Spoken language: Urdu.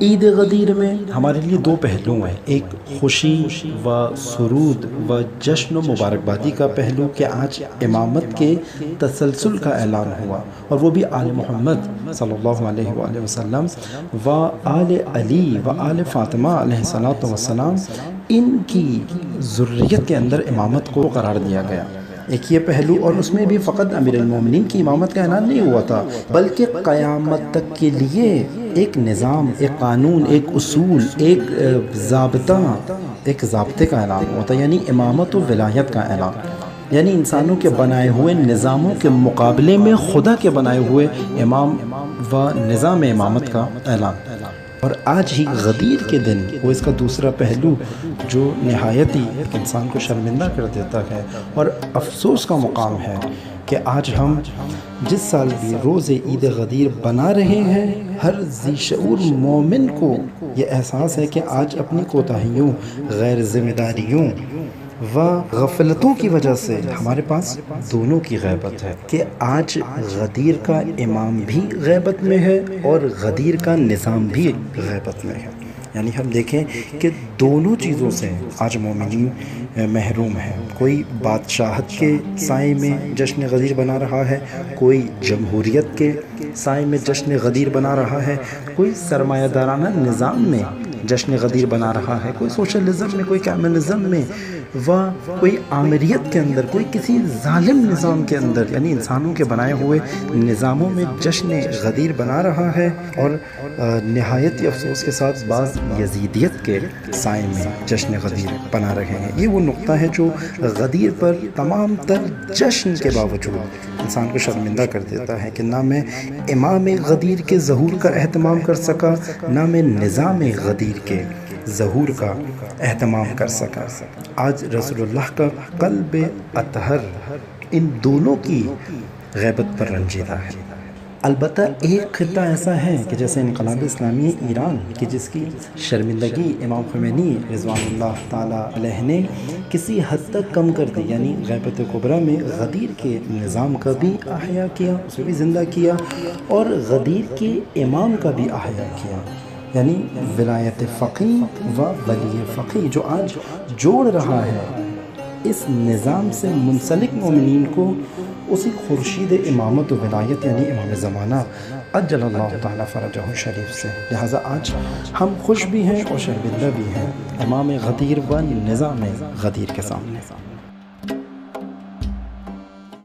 عید غدیر میں ہمارے لیے دو پہلو ہیں، ایک خوشی و سرود و جشن و مبارکبادی کا پہلو کہ آج امامت کے تسلسل کا اعلان ہوا، اور وہ بھی آل محمد صلی اللہ علیہ وآلہ وسلم و آل علی و آل فاطمہ علیہ السلام، ان کی ذریت کے اندر امامت کو قرار دیا گیا۔ ایک یہ پہلو، اور اس میں بھی فقط امیر المومنین کی امامت کا اعلان نہیں ہوا تھا، بلکہ قیامت تک کے لیے ایک نظام، ایک قانون، ایک اصول، ایک ضابطہ، ایک ضابطے کا اعلان ہوا تھا، یعنی امامت و ولایت کا اعلان، یعنی انسانوں کے بنائے ہوئے نظاموں کے مقابلے میں خدا کے بنائے ہوئے امام و نظام امامت کا اعلان۔ اور آج ہی غدیر کے دن وہ اس کا دوسرا پہلو جو نہایت ہی انسان کو شرمندہ کر دیتا ہے اور افسوس کا مقام ہے کہ آج ہم جس سال بھی روز عید غدیر بنا رہے ہیں، ہر ذی شعور مومن کو یہ احساس ہے کہ آج اپنی کوتاہیوں، غیر ذمہ داریوں و غفلتوں کی وجہ سے ہمارے پاس دونوں کی غیبت ہے، کہ آج غدیر کا امام بھی غیبت میں ہے اور غدیر کا نظام بھی غیبت میں ہے۔ یعنی ہم دیکھیں کہ دونوں چیزوں سے آج مومنین محروم ہیں۔ کوئی بادشاہت کے سائے میں جشن غدیر بنا رہا ہے، کوئی جمہوریت کے سائے میں جشن غدیر بنا رہا ہے، کوئی سرمایہ دارانہ نظام میں جشن غدیر بنا رہا ہے، کوئی سوشلزم میں، کوئی کمیونزم میں، و کوئی آمریت کے اندر، کوئی کسی ظالم نظام کے اندر، یعنی انسانوں کے بنائے ہوئے نظاموں میں جشن غدیر بنا رہا ہے، اور نہایت افسوس کے ساتھ بعض یزیدیت کے سائے میں جشن غدیر بنا رہے ہیں۔ یہ وہ نقطہ ہے جو غدیر پر تمام تر جشن کے باوجود انسان کو شرمندہ کر دیتا ہے کہ نہ میں امام غدیر کے ظہور کا اہتمام کر سکا، نہ میں نظام غدیر کے ظہور کا اہتمام کر سکا۔ آج رسول اللہ کا قلب اطہر ان دونوں کی غیبت پر رنجیدہ ہے۔ البتہ ایک خطہ ایسا ہے کہ جیسے انقلاب اسلامی ایران کہ جس کی شرمندگی امام خمینی رضوان اللہ تعالیٰ علیہ نے کسی حد تک کم کر دی، یعنی غیبت کبریٰ میں غدیر کے نظام کا بھی احیا کیا، اسے بھی زندہ کیا، اور غدیر کے امام کا بھی احیا کیا، یعنی ولایت فقیہ و ولی فقیہ، جو آج جوڑ رہا ہے اس نظام سے منسلک مومنین کو اسی خورشید امامت و ولایت یعنی امام زمانہ عجل اللہ تعالیٰ فرجہ شریف سے۔ لہٰذا آج ہم خوش بھی ہیں اور شرمندہ بھی ہیں امام غدیر و نظام غدیر کے سامنے۔